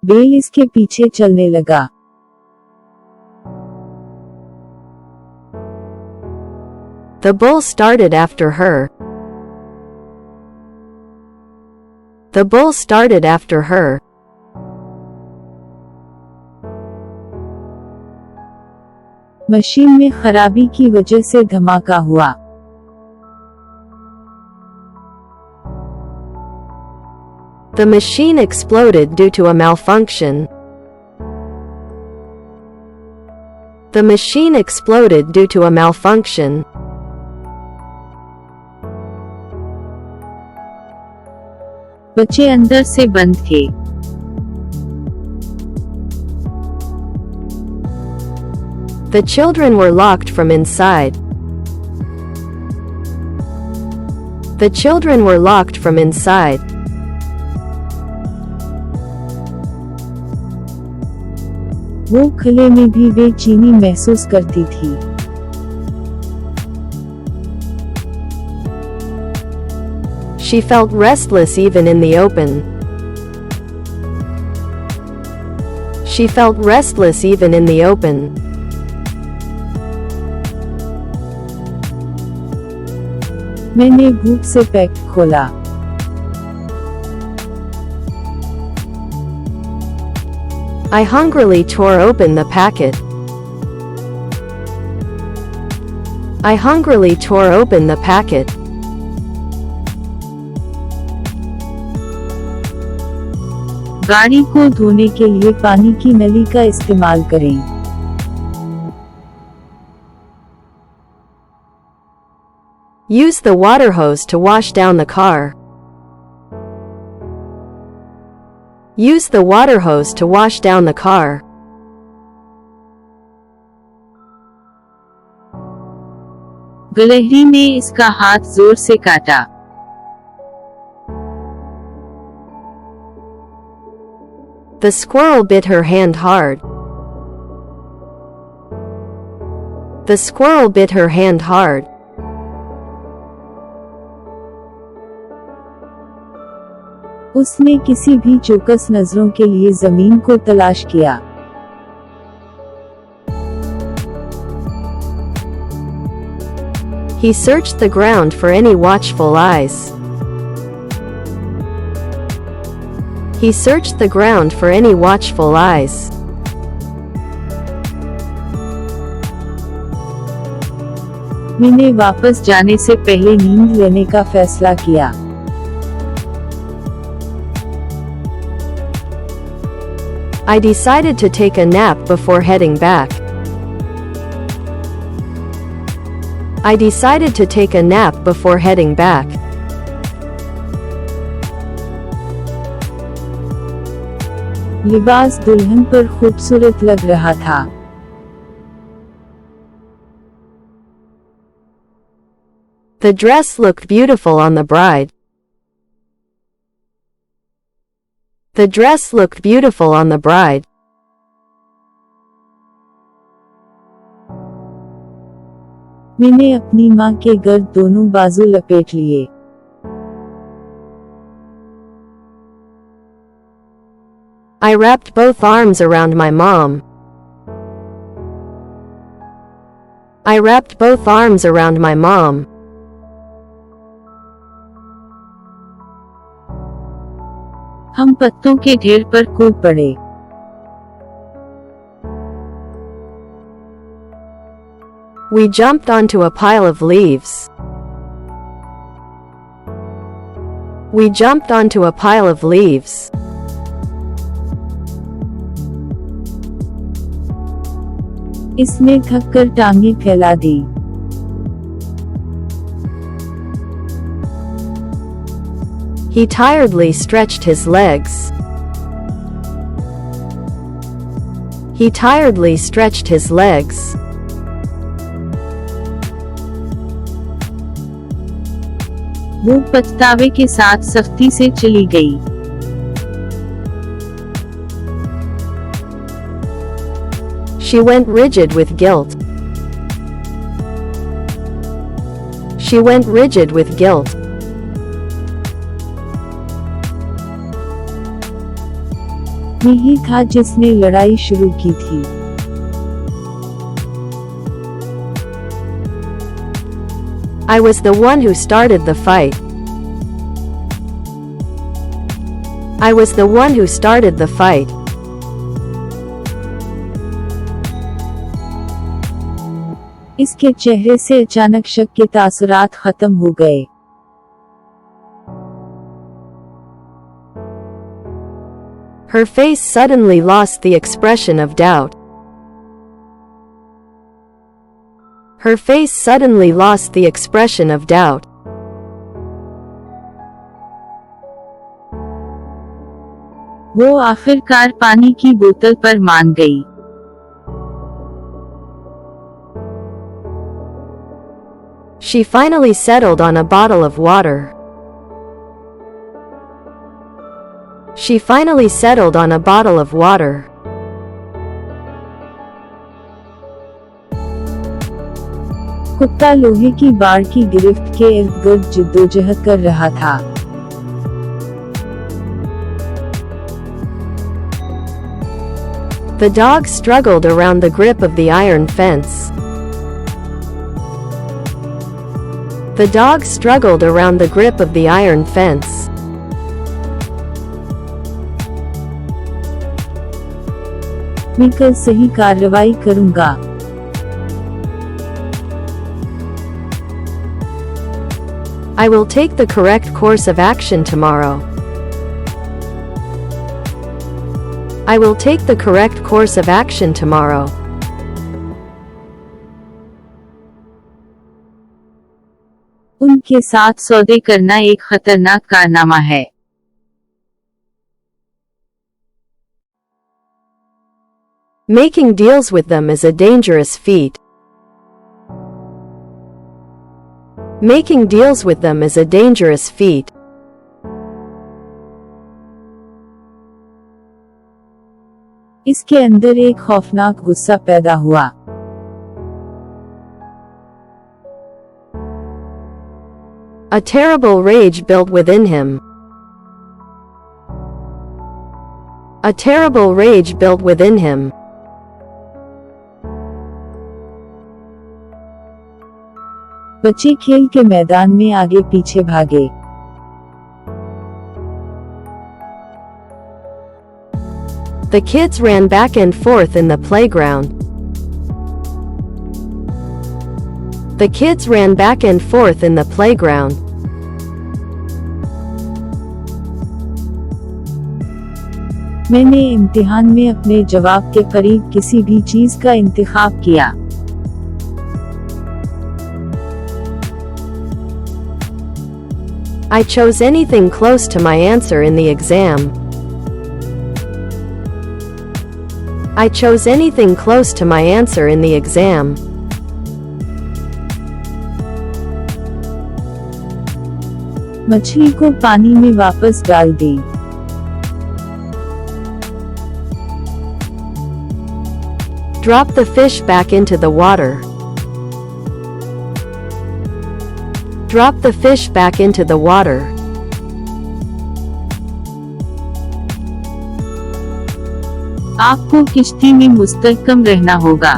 Bell इसके पीछे चलने लगा। The bull started after her. The bull started after her. Machine में खराबी की वजह से धमाका हुआ। The machine exploded due to a malfunction. The machine exploded due to a malfunction. बच्चे अंदर से बंद थे। The children were locked from inside. The children were locked from inside. वो खुले में भी बेचैनी महसूस करती थी। She felt restless even in the open. She felt restless even in the open. मैंने भूख से पैक खोला। I hungrily tore open the packet. I hungrily tore open the packet. गाड़ी को धोने के लिए पानी की नली का इस्तेमाल करें। Use the water hose to wash down the car. Use the water hose to wash down the car. गिलहरी ने इसका हाथ जोर से काटा। The squirrel bit her hand hard. The squirrel bit her hand hard. उसने किसी भी चौकस नजरों के लिए जमीन को तलाश किया। He searched the ground for any watchful eyes. He searched the ground for any watchful eyes. मैंने वापस जाने से पहले नींद लेने का फैसला किया। I decided to take a nap before heading back. I decided to take a nap before heading back. लिबास दुल्हन पर खूबसूरत लग रहा था। The dress looked beautiful on the bride. The dress looked beautiful on the bride. मैंने अपनी माँ के गर्द दोनों बाजू लपेट लिए। I wrapped both arms around my mom. I wrapped both arms around my mom. हम पत्तों के ढेर पर कूद पड़े। We jumped onto a pile of leaves. We jumped onto a pile of leaves. इसने थक कर टांगें फैला दी। He tiredly stretched his legs. He tiredly stretched his legs. वो पछतावे के साथ सख्ती से चली गई। She went rigid with guilt. She went rigid with guilt. आदमी ही था जिसने लड़ाई शुरू की थी। I was the one who started the fight. I was the one who started the fight. इसके चेहरे से अचानक शक के तासुरात खत्म हो गए। Her face suddenly lost the expression of doubt. Her face suddenly lost the expression of doubt. वो आखिरकार पानी की बोतल पर मान गई। She finally settled on a bottle of water. She finally settled on a bottle of water. कुत्ता लोहे की बाड़ की गिरफ्त के इर्द-गिर्द जिद्दोजहद कर रहा था। The dog struggled around the grip of the iron fence. The dog struggled around the grip of the iron fence. मैं कल सही कार्रवाई करूंगा। I will take the correct course of action tomorrow. I will take the correct course of action tomorrow. उनके साथ सौदे करना एक खतरनाक कारनामा है। Making deals with them is a dangerous feat. Making deals with them is a dangerous feat. इसके अंदर एक खौफनाक गुस्सा पैदा हुआ। A terrible rage built within him. A terrible rage built within him. बच्चे खेल के मैदान में आगे पीछे भागे। The kids ran back and forth in the playground. The kids ran back and forth in the playground. मैंने इम्तिहान में अपने जवाब के करीब किसी भी चीज का इंतखाब किया। I chose anything close to my answer in the exam. I chose anything close to my answer in the exam. मछली को पानी में वापस डाल दी। Drop the fish back into the water. Drop the fish back into the water. आपको किश्ती में मुस्तहकम रहना होगा।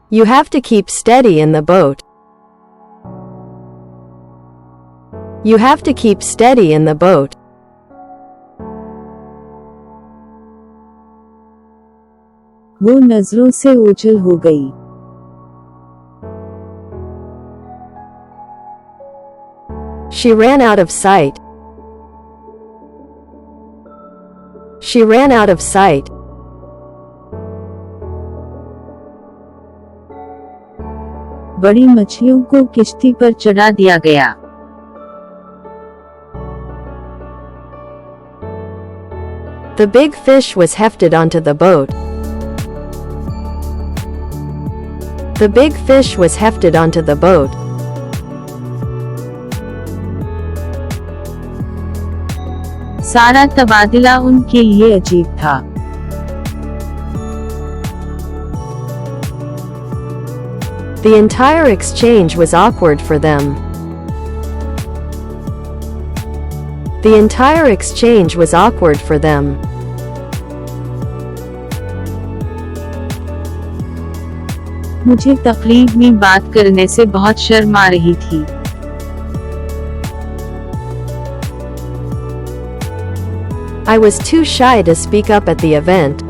You have to keep steady in the boat. You have to keep steady in the boat. वो नजरों से ओझल हो गई। She ran out of sight. She ran out of sight. बड़ी मछलियों को किश्ती पर चढ़ा दिया गया। The big fish was hefted onto the boat. The big fish was hefted onto the boat. सारा तबादला उनके लिए अजीब था। The entire exchange was awkward for them. The entire exchange was awkward for them. मुझे तकरीब में बात करने से बहुत शर्म आ रही थी। I was too shy to speak up at the event.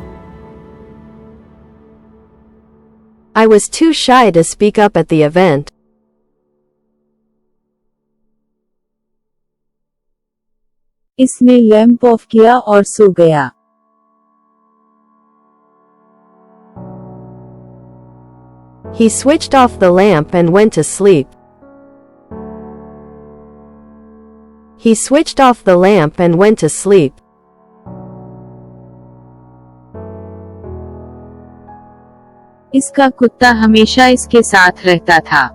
I was too shy to speak up at the event. इसने लैंप ऑफ किया और सो गया। He switched off the lamp and went to sleep. He switched off the lamp and went to sleep. इसका कुत्ता हमेशा इसके साथ रहता था।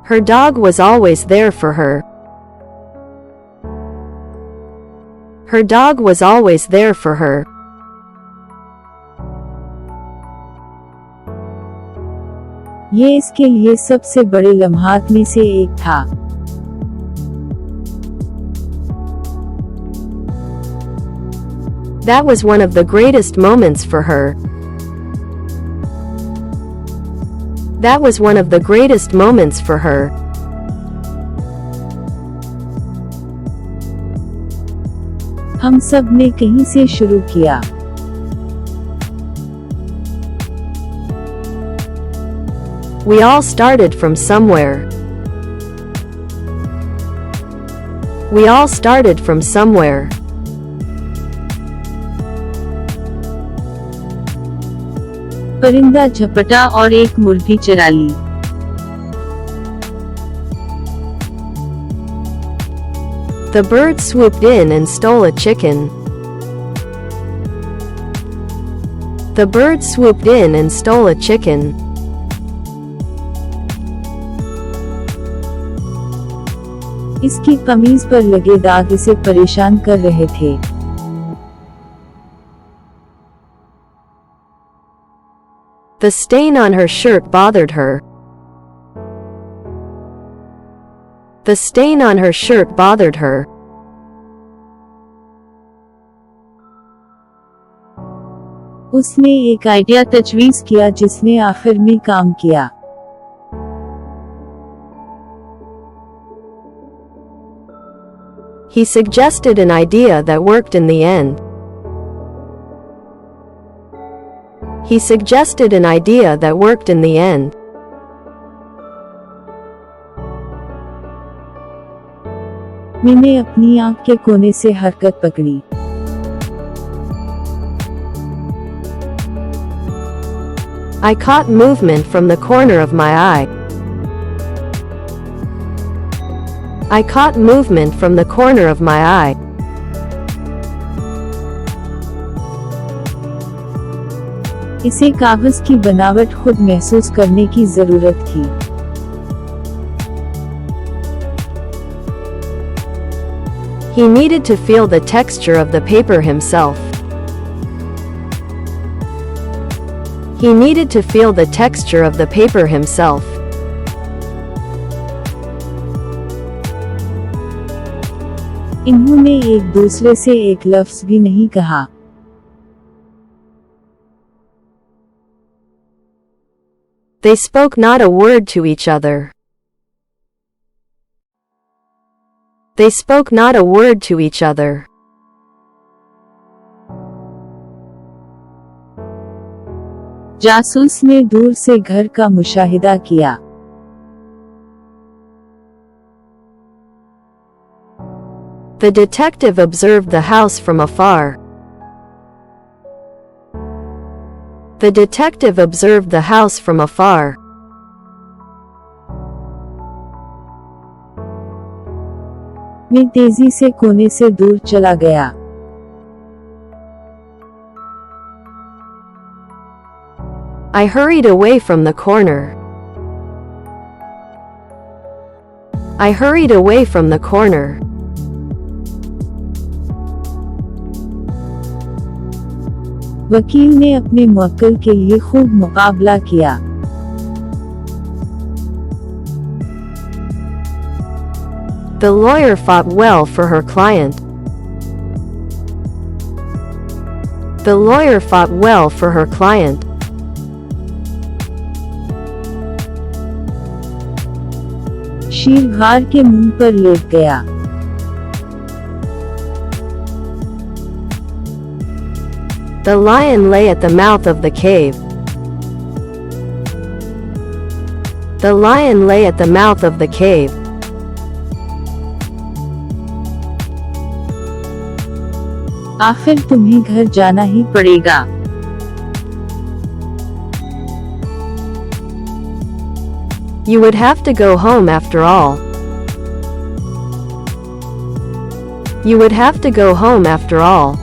Her dog was always there for her. Her dog was always there for her. ये इसके लिए सबसे बड़े लम्हात में से एक था। That was one of the greatest moments for her. That was one of the greatest moments for her. हम सब ने कहीं से शुरू किया। We all started from somewhere. We all started from somewhere. परिंदा झपटा और एक मुर्गी चरा ली। The bird swooped in and stole a chicken. The bird swooped in and stole a chicken. इसकी कमीज पर लगे दाग इसे परेशान कर रहे थे। The stain on her shirt bothered her. The stain on her shirt bothered her. उसने एक आइडिया तजवीज़ किया जिसने आखिर में काम किया। He suggested an idea that worked in the end. He suggested an idea that worked in the end. मैंने अपनी आंख के कोने से हरकत पकड़ी। I caught movement from the corner of my eye. I caught movement from the corner of my eye. इसे कागज की बनावट खुद महसूस करने की जरूरत थी। He needed to feel the texture of the paper himself. He needed to feel the texture of the paper himself. इन्होंने एक दूसरे से एक लफ्ज भी नहीं कहा। They spoke not a word to each other. They spoke not a word to each other. जासूस ने दूर से घर का मुशाहिदा किया। The detective observed the house from afar. The detective observed the house from afar. मैं तेजी से कोने से दूर चला गया। I hurried away from the corner. I hurried away from the corner. वकील ने अपने मुवक्किल के लिए खूब मुकाबला किया। The lawyer fought well for her client. The lawyer fought well for her client. शेर घार के मुंह पर लेट गया. The lion lay at the mouth of the cave. The lion lay at the mouth of the cave. आखिर तुम्हें घर जाना ही पड़ेगा. You would have to go home after all. You would have to go home after all.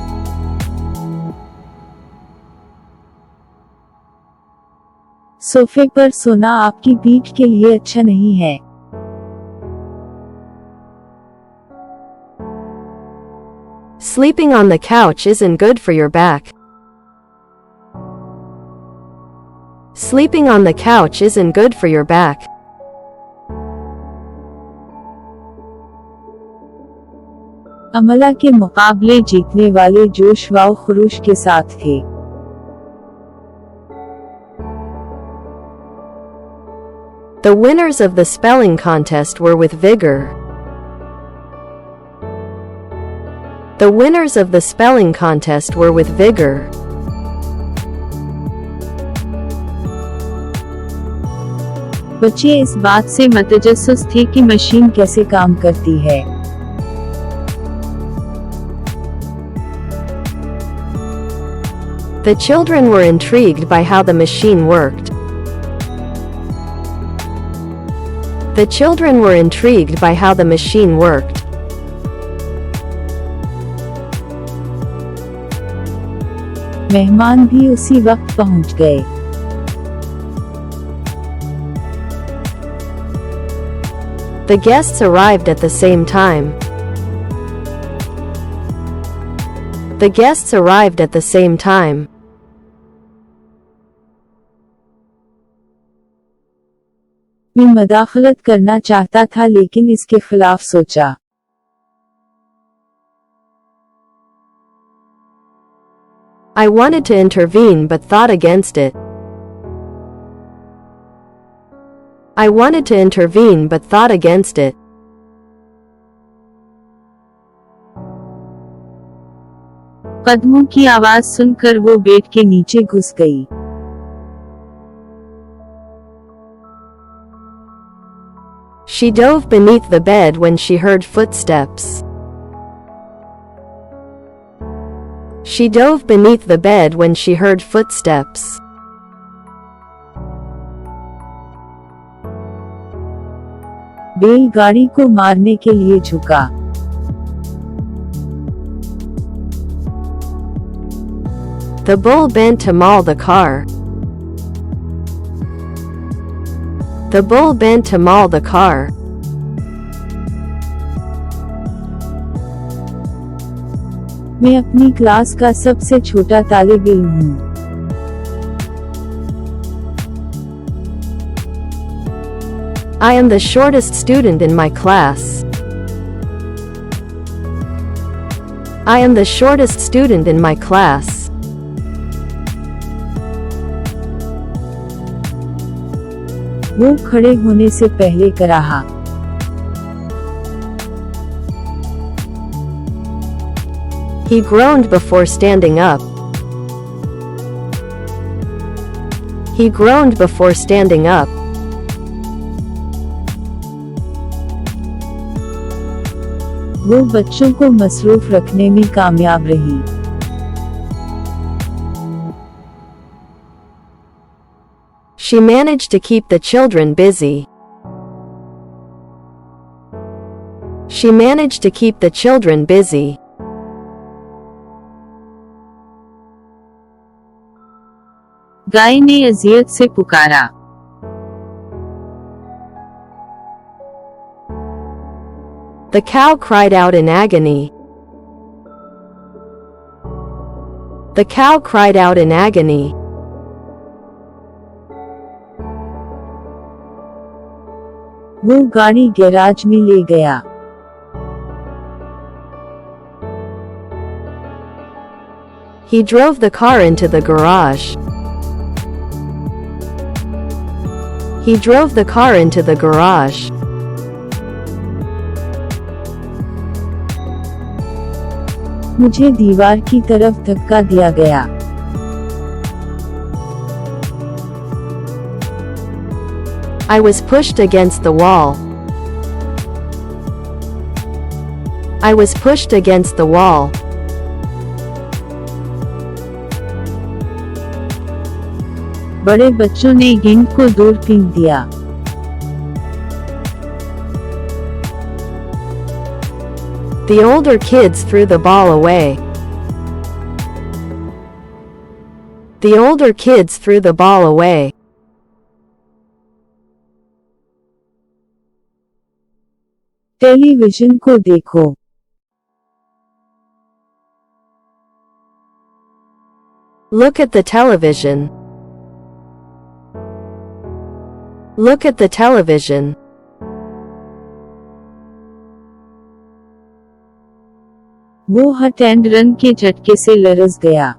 सोफे पर सोना आपकी पीठ के लिए अच्छा नहीं है. Sleeping on the couch isn't good for your back. Sleeping on the couch isn't good for your back. अमला के मुकाबले जीतने वाले जोश व खरूश के साथ थे. The winners of the spelling contest were with vigor. The winners of the spelling contest were with vigor. बच्चे इस बात से मतजस्सुस थे कि मशीन कैसे काम करती है. The children were intrigued by how the machine worked. The children were intrigued by how the machine worked. मेहमान भी उसी वक्त पहुंच गए. The guests arrived at the same time. The guests arrived at the same time. मैं मदाखलत करना चाहता था लेकिन इसके खिलाफ सोचा. I wanted to intervene but thought against it. I wanted to intervene but thought against it. कदमों की आवाज सुनकर वो बेड के नीचे घुस गई. She dove beneath the bed when she heard footsteps. She dove beneath the bed when she heard footsteps. बैलगाड़ी को मारने के लिए झुका. The bull bent to maul the car. The bull bent to maul the car. मैं अपनी class का सबसे छोटा तालिब इल्म हूँ. I am the shortest student in my class. I am the shortest student in my class. वो खड़े होने से पहले कराहा. He groaned before standing up. He groaned before standing up. वो बच्चों को मसरूफ रखने में कामयाब रही. She managed to keep the children busy. She managed to keep the children busy. गाय ने अजियत से पुकारा. The cow cried out in agony. The cow cried out in agony. वो गाड़ी गैराज में ले गया. He drove the car into the garage. He drove the car into the garage. मुझे दीवार की तरफ धक्का दिया गया। I was pushed against the wall. I was pushed against the wall. बड़े बच्चों ने गेंद को दूर फेंक दिया। The older kids threw the ball away. The older kids threw the ball away. Television को देखो। Look at the television. Look at the television. वो हट एंड रन के झटके से लरज़ गया।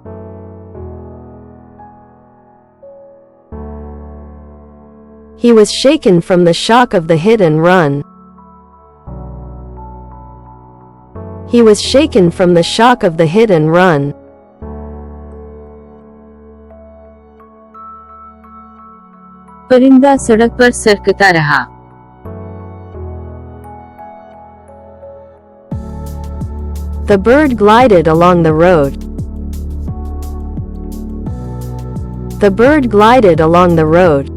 He was shaken from the shock of the hit and run. He was shaken from the shock of the hit and run. परिंदा सड़क पर सरकता रहा। The bird glided along the road. The bird glided along the road.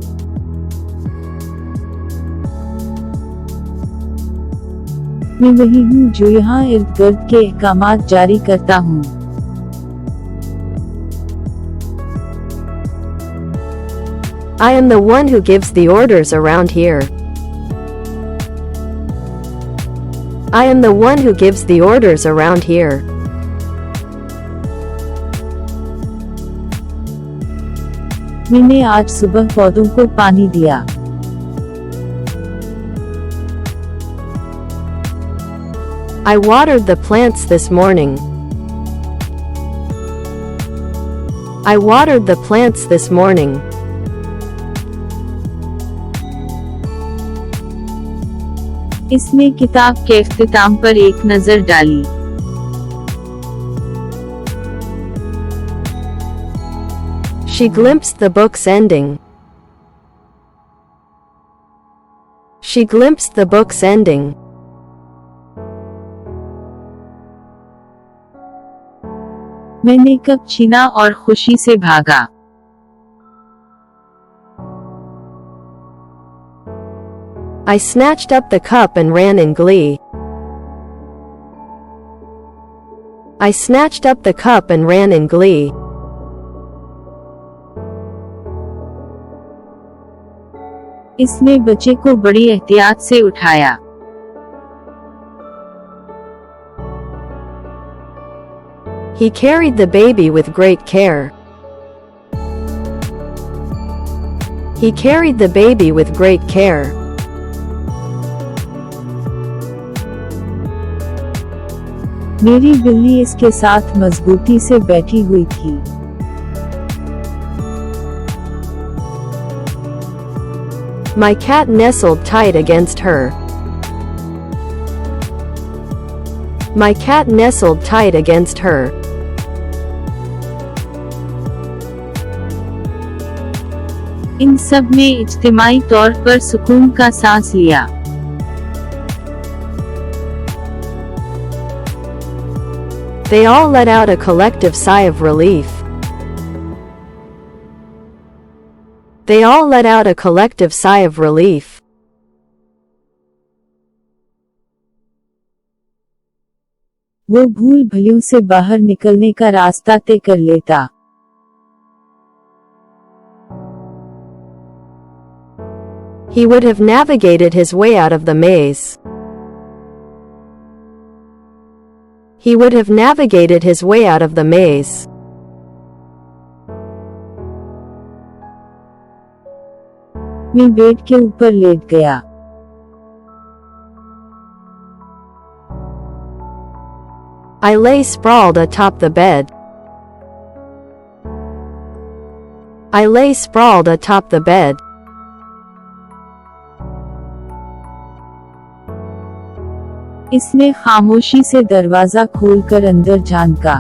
मैं वही हूँ जो यहाँ इर्द गिर्द के अहकामात जारी करता हूँ। I am the one who gives the orders around here. I am the one who gives the orders around here. मैंने आज सुबह पौधों को पानी दिया। I watered the plants this morning. I watered the plants this morning. इसने किताब के इख्तिताम पर एक नज़र डाली। She glimpsed the book's ending. She glimpsed the book's ending. मैंने कप छीना और खुशी से भागा। I snatched up the cup and ran in glee. I snatched up the cup and ran in glee. इसने बच्चे को बड़ी एहतियात से उठाया। He carried the baby with great care. He carried the baby with great care. मेरी बिल्ली इसके साथ मजबूती से बैठी हुई थी। My cat nestled tight against her. My cat nestled tight against her. इन सब ने इज्तिमाई तौर पर सुकून का सांस लिया। They all let out a collective sigh of relief. They all let out a collective sigh of relief. वो भूल भुलैया से बाहर निकलने का रास्ता तय कर लेता। He would have navigated his way out of the maze. He would have navigated his way out of the maze. मैं बेड के ऊपर लेट गया। I lay sprawled atop the bed. I lay sprawled atop the bed. इसने खामोशी से दरवाजा खोलकर अंदर झांका।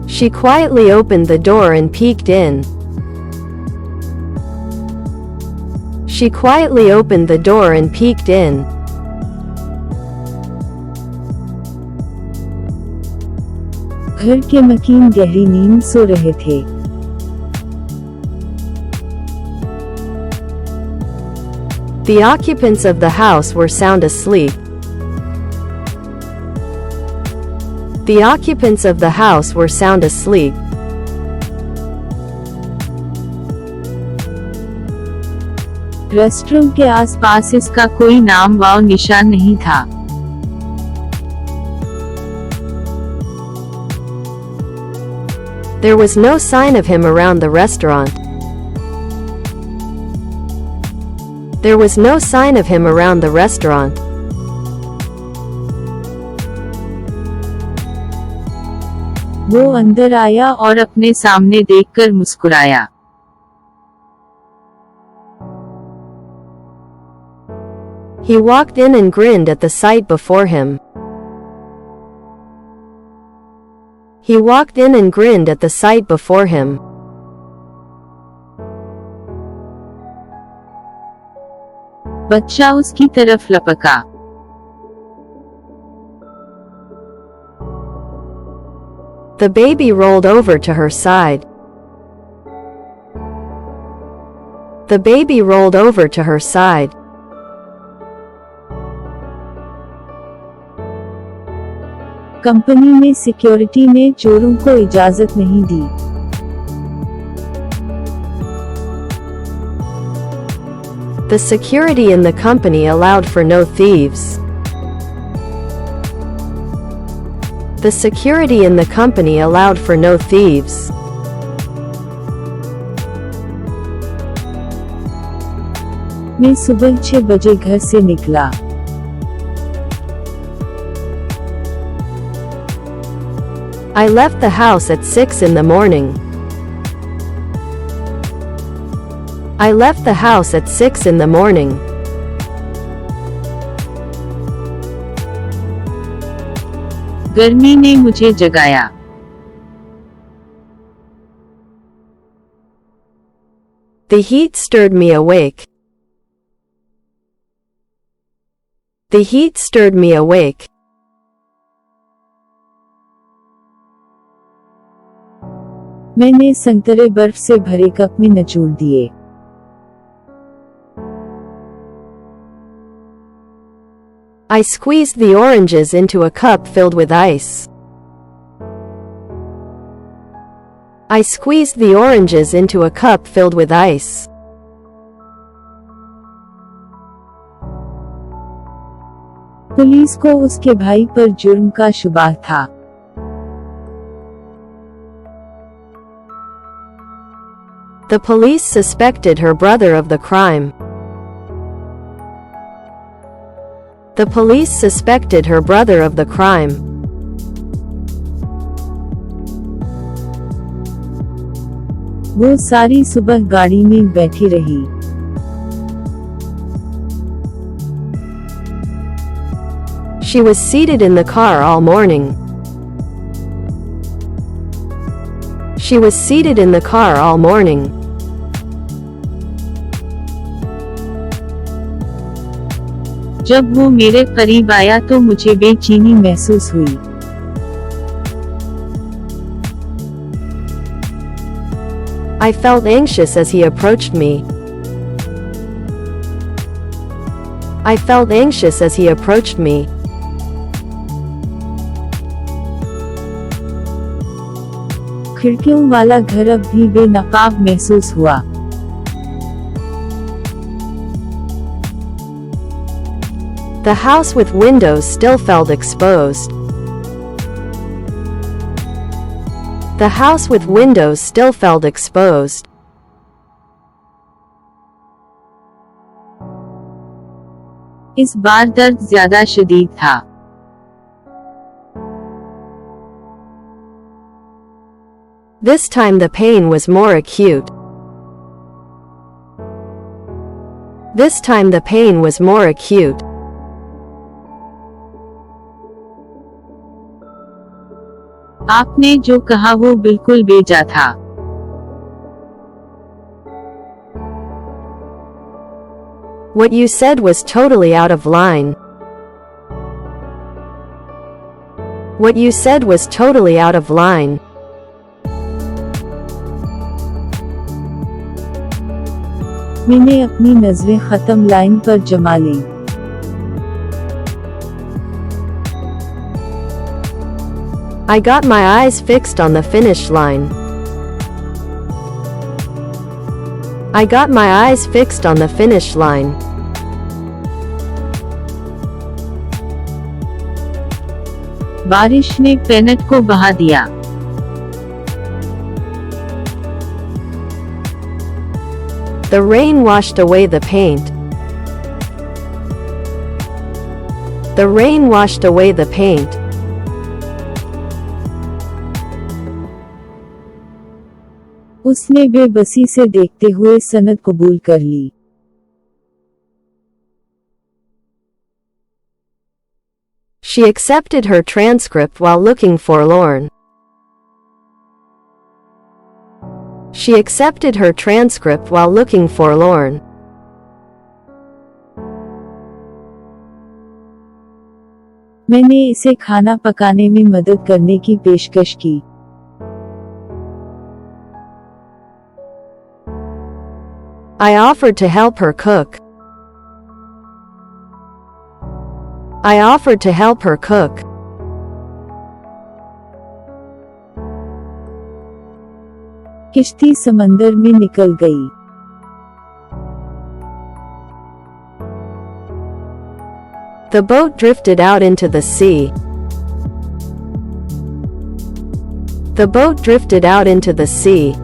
She quietly opened the door and peeked in. She quietly opened the door and peeked in. घर के मकीन गहरी नींद सो रहे थे। The occupants of the house were sound asleep. The occupants of the house were sound asleep. Restroom के आसपास इसका कोई नाम व निशान नहीं था। There was no sign of him around the restaurant. There was no sign of him around the restaurant. वो अंदर आया और अपने सामने देखकर मुस्कुराया। He walked in and grinned at the sight before him. He walked in and grinned at the sight before him. बच्चा उसकी तरफ लपका। The baby rolled over to her side. The baby rolled over to her side. Company में security ने चोरों को इजाजत नहीं दी। The security in the company allowed for no thieves. The security in the company allowed for no thieves. मैं सुबह 6 बजे घर से निकला। I left the house at 6 in the morning. I left the house at 6 in the morning. गर्मी ने मुझे जगाया। The heat stirred me awake. The heat stirred me awake. मैंने संतरे बर्फ से भरे कप में निचोड़ दिए। I squeezed the oranges into a cup filled with ice. I squeezed the oranges into a cup filled with ice. Police को उसके भाई पर जुर्म का शुबा था। The police suspected her brother of the crime. The police suspected her brother of the crime. वो सारी सुबह गाड़ी में बैठी रही। She was seated in the car all morning. She was seated in the car all morning. जब वो मेरे करीब आया तो मुझे बेचैनी महसूस हुई। I felt anxious as he approached me. I felt anxious as he approached me. खिड़कियों वाला घर अब भी बेनकाब महसूस हुआ। The house with windows still felt exposed. The house with windows still felt exposed. इस बार दर्द ज्यादा शदीद था। This time the pain was more acute. This time the pain was more acute. आपने जो कहा वो बिल्कुल बेजा था। What you said was totally out of line. What you said was totally out of line. मैंने अपनी नजरें खत्म लाइन पर जमा लीं। I got my eyes fixed on the finish line. I got my eyes fixed on the finish line. बारिश ने पेनेट को बहा दिया। The rain washed away the paint. The rain washed away the paint. उसने बेबसी से देखते हुए सनद कबूल कर ली। She accepted her transcript while looking forlorn. She accepted her transcript while looking forlorn. मैंने इसे खाना पकाने में मदद करने की पेशकश की। I offered to help her cook. I offered to help her cook. किश्ती समंदर में निकल गई। The boat drifted out into the sea. The boat drifted out into the sea.